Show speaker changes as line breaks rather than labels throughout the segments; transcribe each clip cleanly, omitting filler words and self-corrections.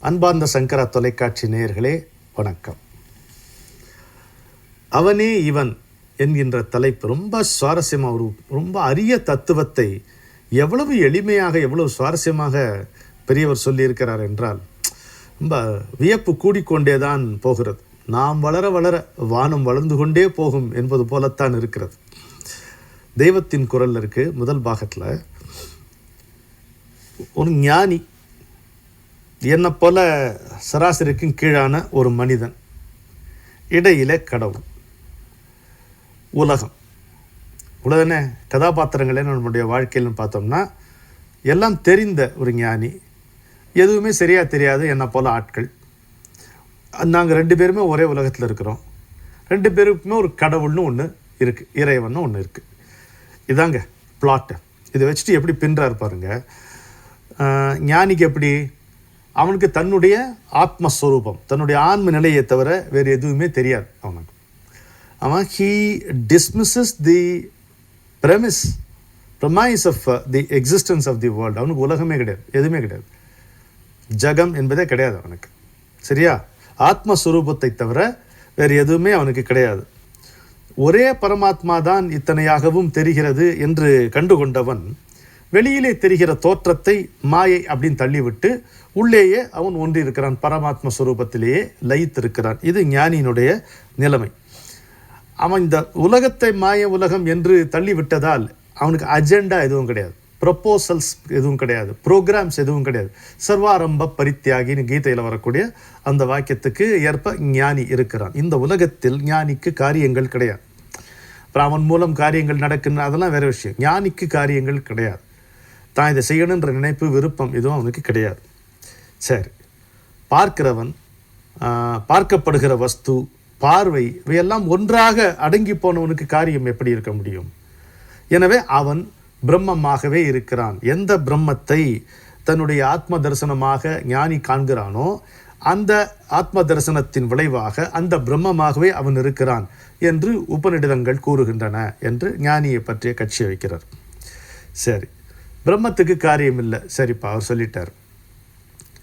அன்பார்ந்த சங்கரா தொலைக்காட்சி நேயர்களே வணக்கம். அவனே இவன் என்கின்ற தலைப்பு ரொம்ப சுவாரஸ்யமாக, ஒரு ரொம்ப அரிய தத்துவத்தை எவ்வளவு எளிமையாக எவ்வளவு சுவாரஸ்யமாக பெரியவர் சொல்லியிருக்கிறார் என்றால் ரொம்ப வியப்பு கூடிக்கொண்டேதான் போகிறது. நாம் வளர வளர வானம் வளர்ந்து கொண்டே போகும் என்பது போலத்தான் இருக்கிறது. தெய்வத்தின் குரல் இருக்கு முதல் பாகத்தில். ஒரு ஞானி, என்னை போல சராசரிக்கும் கீழான ஒரு மனிதன், இடையிலே கடவுள், உலகம். உலகனே கதாபாத்திரங்களே நம்முடைய வாழ்க்கையில்னு பார்த்தோம்னா எல்லாம் தெரிந்த ஒரு ஞானி, எதுவுமே சரியாக தெரியாது என்னை போல ஆட்கள். நாங்கள் ரெண்டு பேருமே ஒரே உலகத்தில் இருக்கிறோம். ரெண்டு பேருக்குமே ஒரு கடவுள்னு ஒன்று இருக்குது, இறைவன் ஒன்று இருக்குது. இதாங்க பிளாட்டு. இதை வச்சுட்டு எப்படி பின்றார் பாருங்க. ஞானிக்கு எப்படி? அவனுக்கு தன்னுடைய ஆத்மஸ்வரூபம், தன்னுடைய ஆன்ம நிலையை தவிர வேறு எதுவுமே தெரியாது அவனுக்கு. அவன் he dismisses the premise of the existence of the world. அவனுக்கு உலகமே கிடையாது, எதுவுமே கிடையாது, ஜகம் என்பதே கிடையாது அவனுக்கு. சரியா? ஆத்மஸ்வரூபத்தை தவிர வேறு எதுவுமே அவனுக்கு கிடையாது. ஒரே பரமாத்மா தான் இத்தனையாகவும் தெரிகிறது என்று கண்டுகொண்டவன் வெளியிலே தெரிகிற தோற்றத்தை மாயை அப்படின்னு தள்ளிவிட்டு உள்ளேயே அவன் ஒன்றி இருக்கிறான், பரமாத்ம ஸ்வரூபத்திலேயே லயித்திருக்கிறான். இது ஞானியினுடைய நிலைமை. அவன் இந்த உலகத்தை மாய உலகம் என்று தள்ளிவிட்டதால் அவனுக்கு அஜெண்டா எதுவும் கிடையாது, ப்ரொப்போசல்ஸ் எதுவும் கிடையாது, ப்ரோக்ராம்ஸ் எதுவும் கிடையாது. சர்வாரம்ப பரித்தியாகின்னு கீதையில் வரக்கூடிய அந்த வாக்கியத்துக்கு ஏற்ப ஞானி இருக்கிறான். இந்த உலகத்தில் ஞானிக்கு காரியங்கள் கிடையாது. அப்புறம் அவன் மூலம் காரியங்கள் நடக்குன்னு அதெல்லாம் வேற விஷயம். ஞானிக்கு காரியங்கள் கிடையாது. தான் இதை செய்யணுன்ற நினைப்பு, விருப்பம் எதுவும் அவனுக்கு கிடையாது. சரி, பார்க்கிறவன், பார்க்கப்படுகிற வஸ்து, பார்வை, இவையெல்லாம் ஒன்றாக அடங்கி போனவனுக்கு காரியம் எப்படி இருக்க முடியும்? எனவே அவன் பிரம்மமாகவே இருக்கிறான். எந்த பிரம்மத்தை தன்னுடைய ஆத்ம தரிசனமாக ஞானி காண்கிறானோ அந்த ஆத்ம தரிசனத்தின் விளைவாக அந்த பிரம்மமாகவே அவன் இருக்கிறான் என்று உபநிடதங்கள் கூறுகின்றன என்று ஞானியை பற்றிய கட்சி வைக்கிறார். சரி, பிரம்மத்துக்கு காரியம் இல்லை. சரிப்பா, அவர் சொல்லிட்டார்.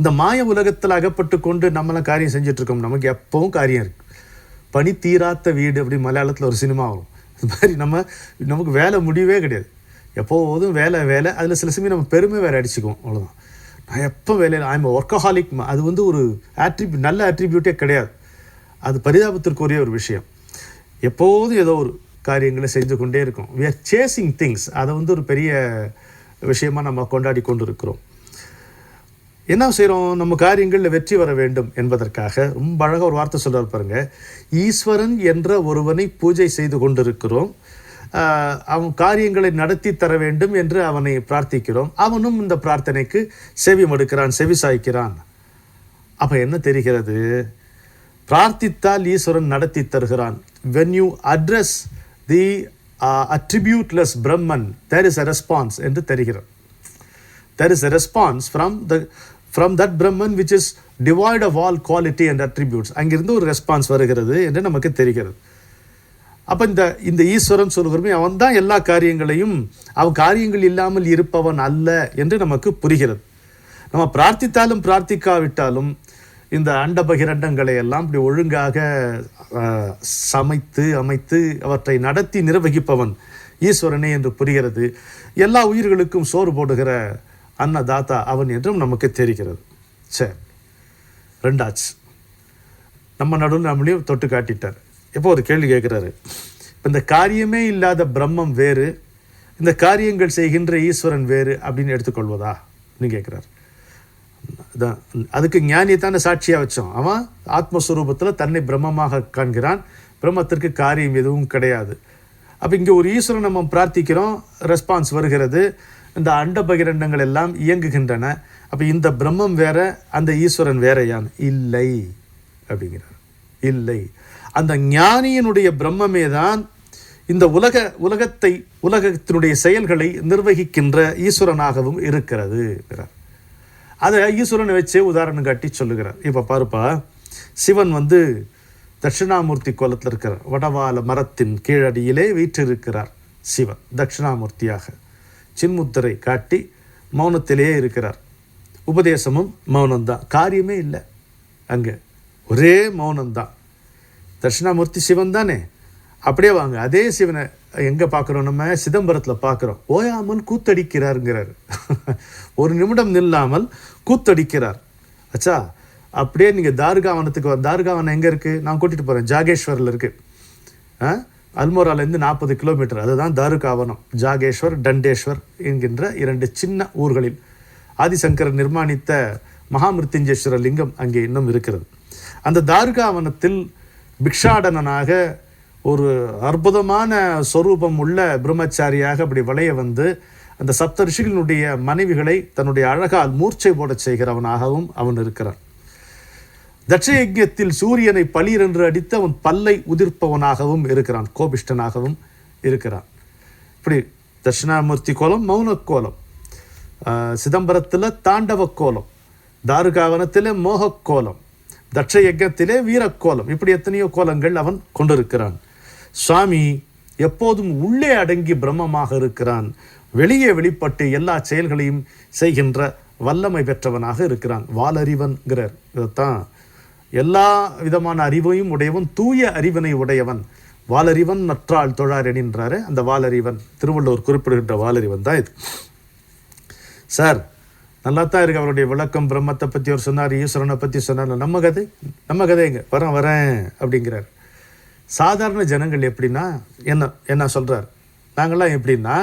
இந்த மாய உலகத்தில் அகப்பட்டு கொண்டு நம்மளாம் காரியம் செஞ்சிட்ருக்கோம். நமக்கு எப்பவும் காரியம் இருக்கு. பனி தீராத்த வீடு அப்படி மலையாளத்தில் ஒரு சினிமா வரும். இது மாதிரி நமக்கு வேலை முடியவே கிடையாது. எப்போதும் வேலை வேலை. அதில் சில சமயம் நம்ம பெருமை வேறு அடிச்சுக்குவோம். அவ்வளோதான். நான் எப்போ வேலையில் ஐம் ஒர்க்கஹாலிக். அது ஒரு நல்ல ஆட்ரிபியூட்டே கிடையாது. அது பரிதாபத்திற்குரிய ஒரு விஷயம். எப்போதும் ஏதோ ஒரு காரியங்களை செஞ்சு கொண்டே இருக்கும். We are chasing things. அதை ஒரு பெரிய விஷயமாக நம்ம கொண்டாடி கொண்டு இருக்கிறோம். என்ன செய்கிறோம்? நம்ம காரியங்களில் வெற்றி வர வேண்டும் என்பதற்காக ரொம்ப அழகாக ஒரு வார்த்தை சொல்கிறார் பாருங்க. ஈஸ்வரன் என்ற ஒருவனை பூஜை செய்து கொண்டிருக்கிறோம். அவன் காரியங்களை நடத்தி தர வேண்டும் என்று அவனை பிரார்த்திக்கிறோம். அவனும் இந்த பிரார்த்தனைக்கு செவி மடுக்கிறான், செவி சாய்க்கிறான். அப்போ என்ன தெரிகிறது? பிரார்த்தித்தால் ஈஸ்வரன் நடத்தி தருகிறான். when you address the attributeless Brahman, there is a response என்று தெரிகிறது. There is a response from that Brahman which is devoid of all quality and attributes. அங்கிருந்து ஒரு ரெஸ்பான்ஸ் வருகிறது என்று நமக்கு தெரிகிறது. அப்போ இந்த ஈஸ்வரன் சொல்கிறோமே, அவன் தான் எல்லா காரியங்களையும், அவன் காரியங்கள் இல்லாமல் இருப்பவன் அல்ல என்று நமக்கு புரிகிறது. நம்ம பிரார்த்தித்தாலும் பிரார்த்திக்காவிட்டாலும் இந்த அண்ட பகிரண்டங்களை எல்லாம் இப்படி ஒழுங்காக அமைத்து அவற்றை நடத்தி நிர்வகிப்பவன் ஈஸ்வரனே என்று புரிகிறது. எல்லா உயிர்களுக்கும் சோறு போடுகிற அன்னதாத்தா அவன் என்றும் நமக்கு தெரிகிறது. சரி, ரெண்டாச்சு. நம்ம நடுவில் நம்மளையும் தொட்டு காட்டிட்டார். எப்போ ஒரு கேள்வி கேட்குறாரு. இப்போ இந்த காரியமே இல்லாத பிரம்மம் வேறு, இந்த காரியங்கள் செய்கின்ற ஈஸ்வரன் வேறு அப்படின்னு எடுத்துக்கொள்வதா அப்படின்னு கேட்குறாரு. அதுக்கு ஞானியை தானே சாட்சியாக வச்சோம். அவன் ஆத்மஸ்வரூபத்தில் தன்னை பிரம்மமாக காண்கிறான். பிரம்மத்திற்கு காரியம் எதுவும் கிடையாது. அப்போ இங்கே ஒரு ஈஸ்வரன் நம்ம பிரார்த்திக்கிறோம், ரெஸ்பான்ஸ் வருகிறது, இந்த அண்ட பகிரண்டங்கள் எல்லாம் இயங்குகின்றன. அப்போ இந்த பிரம்மம் வேற, அந்த ஈஸ்வரன் வேறையான்? இல்லை அப்படிங்கிறார். இல்லை, அந்த ஞானியினுடைய பிரம்மமே தான் இந்த உலகத்தினுடைய செயல்களை நிர்வகிக்கின்ற ஈஸ்வரனாகவும் இருக்கிறது. அதை ஈஸ்வரனை வச்சே உதாரணம் காட்டி சொல்லுகிறார். இப்போ பாருப்பா, சிவன் தட்சிணாமூர்த்தி கோலத்தில் இருக்கிறார். வடவால மரத்தின் கீழடியிலே வீற்றிருக்கிறார் சிவன் தட்சிணாமூர்த்தியாக. சின்முத்திரை காட்டி மௌனத்திலேயே இருக்கிறார். உபதேசமும் மௌனம்தான். காரியமே இல்லை அங்கே, ஒரே மௌனம்தான். தட்சிணாமூர்த்தி சிவன் தானே, அப்படியே வாங்க. அதே சிவனை எங்கே பார்க்குறோம்? நம்ம சிதம்பரத்தில் பார்க்குறோம். ஓயாமல் கூத்தடிக்கிறாருங்கிறார். ஒரு நிமிடம் நில்லாமல் கூத்தடிக்கிறார். அச்சா, அப்படியே நீங்கள் தாருகாவனத்துக்கு தாருகாவனம் எங்கே இருக்குது? நான் கூட்டிகிட்டு போகிறேன். ஜாகேஸ்வரில் இருக்குது. அல்மோராலேருந்து 40 கிலோமீட்டர். அதுதான் தாருகாவனம். ஜாகேஸ்வர், டண்டேஸ்வர் என்கின்ற 2 சின்ன ஊர்களில் ஆதிசங்கரர் நிர்மாணித்த மகாமிருத்யுஞ்சேஸ்வர லிங்கம் அங்கே இன்னும் இருக்கிறது. அந்த தாருகாவனத்தில் பிக்ஷாடனனாக ஒரு அற்புதமான சொரூபம் உள்ள பிரம்மச்சாரியாக அப்படி வளைய வந்து அந்த சப்த ரிஷிகளினுடைய மனைவிகளை தன்னுடைய அழகால் மூர்ச்சை போட செய்கிறவனாகவும் அவன் இருக்கிறான். தட்சயஜ்ஞத்தில் சூரியனை பளீர் என்று அடித்து அவன் பல்லை உதிர்ப்பவனாகவும் இருக்கிறான், கோபிஷ்டனாகவும் இருக்கிறான். இப்படி தட்சிணாமூர்த்தி கோலம் மௌன கோலம், சிதம்பரத்தில் தாண்டவ கோலம், தாருகாவனத்திலே மோக கோலம், தட்சயஜ்ஞத்திலே வீரக்கோலம், இப்படி எத்தனையோ கோலங்கள் அவன் கொண்டிருக்கிறான். சுவாமி எப்போதும் உள்ளே அடங்கி பிரம்மமாக இருக்கிறான். வெளியே வெளிப்பட்டு எல்லா செயல்களையும் செய்கின்ற வல்லமை பெற்றவனாக இருக்கிறான். வாலறிவன்கிறார். இதைத்தான் எல்லா விதமான அறிவையும் உடையவன், தூய அறிவினை உடையவன். வாலறிவன் நற்றாள் தொழார் என்கின்றாரு. அந்த வாலறிவன் திருவள்ளுவர் குறிப்பிடுகின்ற வாலறிவன் தான் இது. சார் நல்லா தான் இருக்கு அவருடைய விளக்கம். பிரம்மத்தை பற்றி அவர் சொன்னார், ஈஸ்வரனை பற்றி சொன்னார். நம்ம கதைங்க வரேன் அப்படிங்கிறார். சாதாரண ஜனங்கள் எப்படின்னா என்ன சொல்கிறார்? நாங்கள்லாம் எப்படின்னா,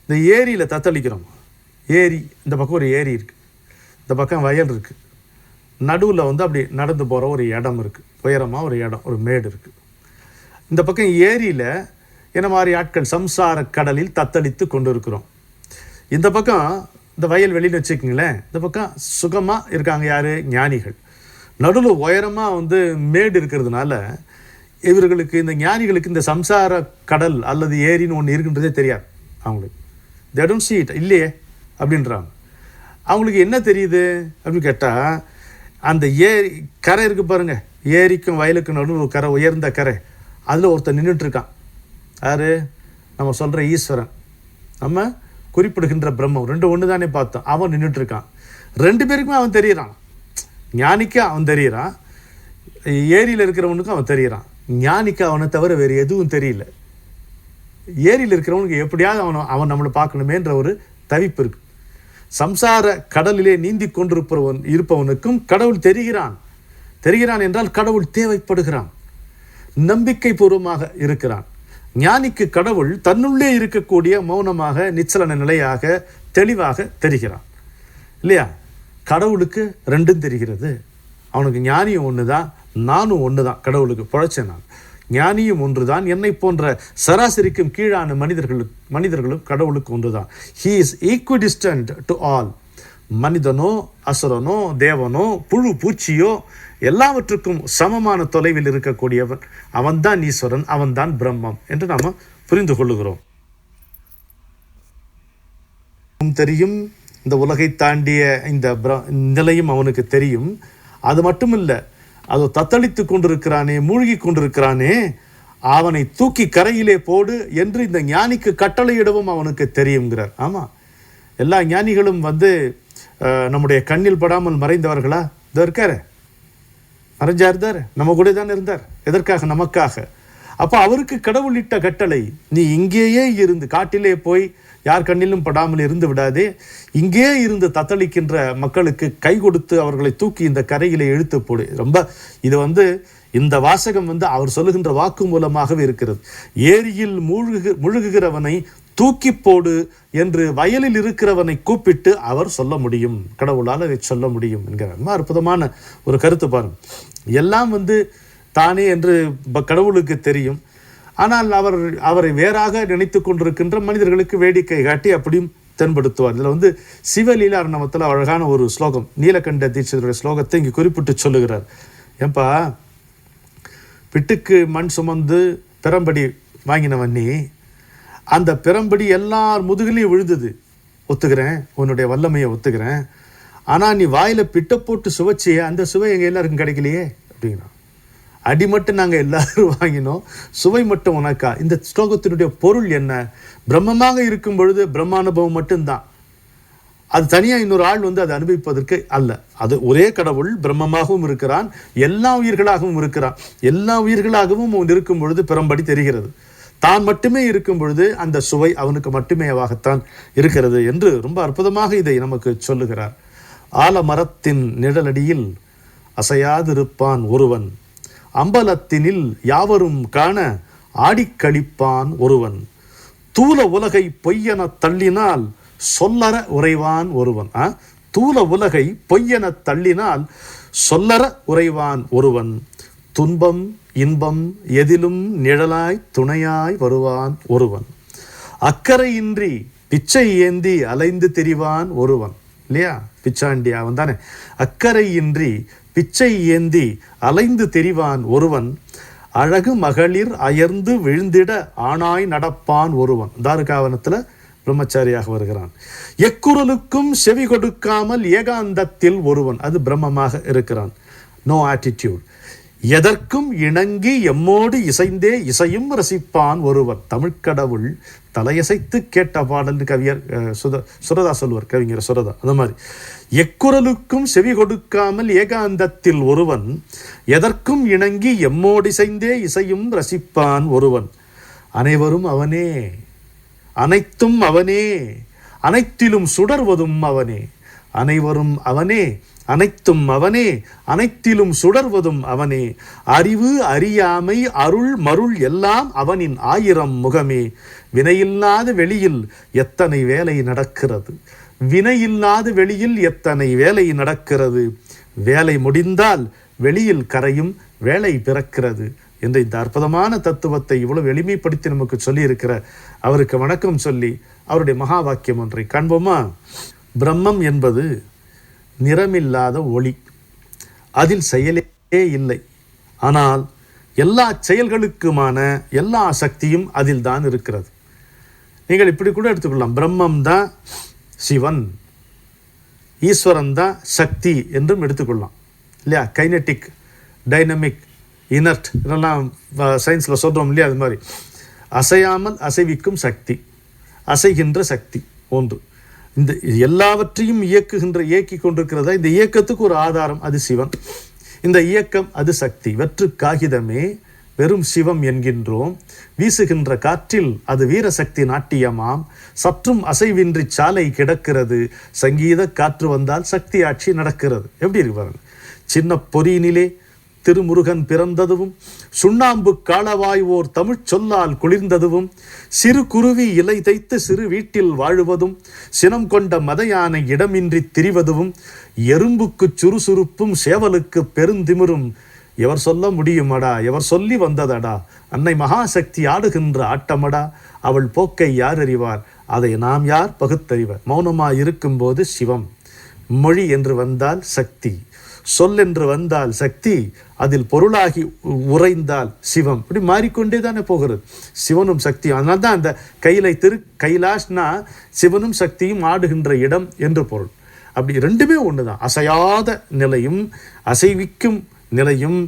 இந்த ஏரியில் தத்தளிக்கிறோம். ஏரி, இந்த பக்கம் ஒரு ஏரி இருக்குது, இந்த பக்கம் வயல் இருக்குது, நடுவில் வந்து அப்படி நடந்து போகிற ஒரு இடம் இருக்குது, உயரமாக ஒரு இடம், ஒரு மேடு இருக்குது. இந்த பக்கம் ஏரியில் என்ன மாதிரி ஆட்கள் சம்சார கடலில் தத்தளித்து கொண்டு இருக்கிறோம். இந்த பக்கம் இந்த வயல் வெளியில் வச்சுக்கிங்களேன், இந்த பக்கம் சுகமாக இருக்காங்க யார்? ஞானிகள். நடுவில் உயரமாக வந்து மேடு இருக்கிறதுனால இவர்களுக்கு, இந்த ஞானிகளுக்கு இந்த சம்சார கடல் அல்லது ஏரின்னு ஒன்று இருக்குன்றதே தெரியாது அவங்களுக்கு. they don't see it, இல்லையே அப்படின்றாங்க. அவங்களுக்கு என்ன தெரியுது அப்படின்னு கேட்டால், அந்த ஏரி கரை இருக்குது பாருங்கள், ஏரிக்கும் வயலுக்கும் நடுவில் கரை, உயர்ந்த கரை, அதில் ஒருத்தர் நின்றுட்டுருக்கான். யார்? நம்ம சொல்கிற ஈஸ்வரன், நம்ம குறிப்பிடுகின்ற பிரம்மம், 2 ஒன்று தானே பார்த்தோம். அவன் நின்றுட்டுருக்கான். 2 பேருக்குமே அவன் தெரிகிறான். ஞானிக்கு அவன் தெரிகிறான், ஏரியில் இருக்கிறவனுக்கும் அவன் தெரிகிறான். ஞானிக்கு அவனை தவிர வேறு எதுவும் தெரியல. ஏரியில் இருக்கிறவனுக்கு எப்படியாவது அவன் நம்மளை பார்க்கணுமேன்ற ஒரு தவிப்பு இருக்கு. சம்சார கடலிலே நீந்தி இருப்பவனுக்கும் கடவுள் தெரிகிறான் என்றால் கடவுள் தேவைப்படுகிறான், நம்பிக்கை பூர்வமாக இருக்கிறான். ஞானிக்கு கடவுள் தன்னுள்ளே இருக்கக்கூடிய மௌனமாக நிச்சலன நிலையாக தெளிவாக தெரிகிறான், இல்லையா? கடவுளுக்கு 2ம் தெரிகிறது. அவனுக்கு ஞானியும் ஒன்று தான், நானும் ஒன்று தான். கடவுளுக்கு பிழைச்சேன் நான், ஞானியும் ஒன்று தான். என்னை போன்ற சராசரிக்கும் கீழான மனிதர்களும் கடவுளுக்கு ஒன்று தான். He is equidistant to all. மனிதனோ அசுரனோ தேவனோ புழு பூச்சியோ எல்லாவற்றுக்கும் சமமான தொலைவில் இருக்கக்கூடியவன் அவன்தான் ஈஸ்வரன், அவன்தான் பிரம்மம் என்று நாம் புரிந்து கொள்ளுகிறோம். தெரியும், இந்த உலகை தாண்டிய இந்த நிலையும் அவனுக்கு தெரியும். அது மட்டும் இல்லை, அது தத்தளித்து கொண்டிருக்கிறானே, மூழ்கி கொண்டிருக்கிறானே, அவனை தூக்கி கரையிலே போடு என்று இந்த ஞானிக்கு கட்டளையிடவும் அவனுக்கு தெரியுங்கிறார். ஆமாம், எல்லா ஞானிகளும் வந்து நம்முடைய கண்ணில் படாமல் மறைந்தவர்களா? இதோ இருக்காரு, மறைஞ்சார், நம்ம கூட தான் இருந்தார். எதற்காக? நமக்காக. அப்போ அவருக்கு கடவுள் இட்ட கட்டளை, நீ இங்கேயே இருந்து, காட்டிலே போய் யார் கண்ணிலும் படாமல் இருந்து விடாதே, இங்கே இருந்து தத்தளிக்கின்ற மக்களுக்கு கை கொடுத்து அவர்களை தூக்கி இந்த கரையிலே இழுத்து போடு. ரொம்ப இது வந்து இந்த வாசகம் வந்து அவர் சொல்லுகின்ற வாக்கு மூலமாகவே இருக்கிறது. ஏரியில் முழுகுகிறவனை தூக்கி போடு என்று வயலில் இருக்கிறவனை கூப்பிட்டு அவர் சொல்ல முடியும், கடவுளால் அதை சொல்ல முடியும் என்கிறார். ரொம்ப அற்புதமான ஒரு கருத்து பாருங்க. எல்லாம் வந்து தானே என்று கடவுளுக்கு தெரியும். ஆனால் அவரை வேறாக நினைத்து கொண்டிருக்கின்ற மனிதர்களுக்கு வேடிக்கை காட்டி அப்படியும் தென்படுத்துவார். இதில் வந்து சிவலீலா அர்ணவத்தில் அழகான ஒரு ஸ்லோகம், நீலகண்ட தீட்சிதருடைய ஸ்லோகத்தை இங்கே குறிப்பிட்டு சொல்லுகிறார். ஏன்பா, பிட்டுக்கு மண் சுமந்து பெரம்படி வாங்கினவன் நீ, அந்த பெரம்படி எல்லார் முதுகிலையும் விழுந்தது, ஒத்துக்கிறேன், உன்னுடைய வல்லமையை ஒத்துக்கிறேன். ஆனால் நீ வாயில் பிட்டை போட்டு சுவைச்சியே, அந்த சுவை எங்கள் எல்லாருக்கும் கிடைக்கலையே அப்படிங்கிறான். அடி மட்டும் நாங்கள் எல்லாரும் வாங்கினோம், சுவை மட்டும் உனக்கா? இந்த ஸ்லோகத்தினுடைய பொருள் என்ன? பிரம்மமாக இருக்கும் பொழுது பிரம்மானுபவம் மட்டும்தான். அது தனியாக இன்னொரு ஆள் வந்து அதை அனுபவிப்பதற்கு அல்ல. அது ஒரே கடவுள் பிரம்மமாகவும் இருக்கிறான், எல்லா உயிர்களாகவும் இருக்கிறான். எல்லா உயிர்களாகவும் அவன் இருக்கும் பொழுது பிறம்படி தெரிகிறது. தான் மட்டுமே இருக்கும் பொழுது அந்த சுவை அவனுக்கு மட்டுமேவாகத்தான் இருக்கிறது என்று ரொம்ப அற்புதமாக இதை நமக்கு சொல்லுகிறார். ஆலமரத்தின் நிழலடியில் அசையாதிருப்பான் ஒருவன், அம்பலத்தினில் யாவரும் காண ஆடிக்கழிப்பான் ஒருவன், தூல உலகை பொய்யென தள்ளினால் சொல்லற உறைவான் ஒருவன். தூல உலகை பொய்யென தள்ளினால் சொல்லற உறைவான் ஒருவன், துன்பம் இன்பம் எதிலும் நிழலாய் துணையாய் வருவான் ஒருவன், அக்கறையின்றி பிச்சை ஏந்தி அலைந்து திரிவான் ஒருவன். இல்லையா, பிச்சாண்டி அவன் தானே. அக்கறையின்றி பிச்சை ஏந்தி அலைந்து திரிவான் ஒருவன், அழகு மகளிர் அயர்ந்து விழுந்திட ஆணாய் நடப்பான் ஒருவன். தாருகாவனத்துல பிரம்மச்சாரியாக வருகிறான். எக்குரலுக்கும் செவி கொடுக்காமல் ஏகாந்தத்தில் ஒருவன், அது பிரம்மமாக இருக்கிறான். No attitude. எதற்கும் இணங்கி எம்மோடு இசைந்தே இசையும் ரசிப்பான் ஒருவன். தமிழ்கடவுள் தலையசைத்து கேட்ட பாடல் கவிஞர் சுரதா சொல்லுவார், கவிஞர் சுரதா. அந்த மாதிரி எக்குரலுக்கும் செவி கொடுக்காமல் ஏகாந்தத்தில் ஒருவன், எதற்கும் இணங்கி எம்மோடு இசைந்தே இசையும் ரசிப்பான் ஒருவன், அனைவரும் அவனே அனைத்தும் அவனே அனைத்திலும் சுடர்வதும் அவனே, அனைவரும் அவனே அனைத்தும் அவனே அனைத்திலும் சுடர்வதும் அவனே, அறிவு அறியாமை அருள் மருள் எல்லாம் அவனின் ஆயிரம் முகமே, வினையில்லாத வெளியில் எத்தனை வேலை நடக்கிறது, வினையில்லாத வெளியில் எத்தனை வேலை நடக்கிறது, வேலை முடிந்தால் வெளியில் கரையும் வேலை பிறக்கிறது என்ற இந்த அற்புதமான தத்துவத்தை இவ்வளவு எளிமைப்படுத்தி நமக்கு சொல்லி இருக்கிற அவருக்கு வணக்கம் சொல்லி அவருடைய மகா வாக்கியம் ஒன்றை காண்போமா? பிரம்மம் என்பது நிறமில்லாத ஒளி, அதில் செயலே இல்லை, ஆனால் எல்லா செயல்களுக்குமான எல்லா சக்தியும் அதில் தான் இருக்கிறது. நீங்கள் இப்படி கூட எடுத்துக்கொள்ளலாம், பிரம்மம் தான் சிவன், ஈஸ்வரன் தான் சக்தி என்றும் எடுத்துக்கொள்ளலாம். இல்லையா, கைனட்டிக், டைனமிக், இனர்ட் இதெல்லாம் சயின்ஸில் சொல்கிறோம் இல்லையா. அது மாதிரி அசையாமல் அசைவிக்கும் சக்தி, அசைகின்ற சக்தி ஒன்று. இந்த எல்லாவற்றையும் இயக்கி கொண்டிருக்கிறதா, இந்த இயக்கத்துக்கு ஒரு ஆதாரம், அது சிவன். இந்த இயக்கம் அது சக்தி. வெற்று காகிதமே வெறும் சிவம் என்கின்றோம், வீசுகின்ற காற்றில் அது வீரசக்தி நாட்டியமாம், சற்றும் அசைவின்றி சாலை கிடக்கிறது, சங்கீத காற்று வந்தால் சக்தி ஆட்சி நடக்கிறது. எப்படி இருக்கு பாருங்க. சின்ன பொறியினிலே திருமுருகன் பிறந்ததுவும், சுண்ணாம்பு காலவாய் ஓர் தமிழ் சொல்லால் குளிர்ந்ததுவும், சிறு குருவி இலை தைத்து சிறு வீட்டில் வாழுவதும், சினம் கொண்ட மதையானை இடமின்றி திரிவதும், எறும்புக்கு சுறுசுறுப்பும் சேவலுக்கு பெருந்திமிரும், எவர் சொல்ல முடியுமடா, எவர் சொல்லி வந்ததடா, அன்னை மகாசக்தி ஆடுகின்ற ஆட்டமடா, அவள் போக்கை யார் அறிவார், அதை நாம் யார் பகுத்தறிவர். மௌனமாய் இருக்கும்போது சிவம், மொழி என்று வந்தால் சக்தி, சொல் என்று வந்தால் சக்தி, அதில் பொருளாகி உறைந்தால் சிவம். இப்படி மாறிக்கொண்டே தானே போகிறது சிவனும் சக்தியும். அதனால தான் அந்த கைலாஷ்னா சிவனும் சக்தியும் ஆடுகின்ற இடம் என்று பொருள். அப்படி ரெண்டுமே ஒன்று தான். அசையாத நிலையும் அசைவிக்கும் நிலையும்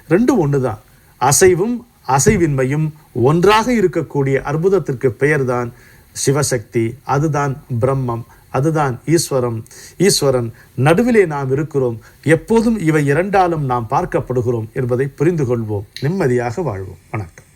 ரெண்டும் ஒன்று தான். அசைவும் அசைவின்மையும் ஒன்றாக இருக்கக்கூடிய அற்புதத்திற்கு பெயர்தான் சிவசக்தி. அதுதான் பிரம்மம், அதுதான் ஈஸ்வரன். நடுவிலே நாம் இருக்கிறோம். எப்போதும் இவை இரண்டாலும் நாம் பார்க்கப்படுகிறோம் என்பதை புரிந்து கொள்வோம். நிம்மதியாக வாழ்வோம். வணக்கம்.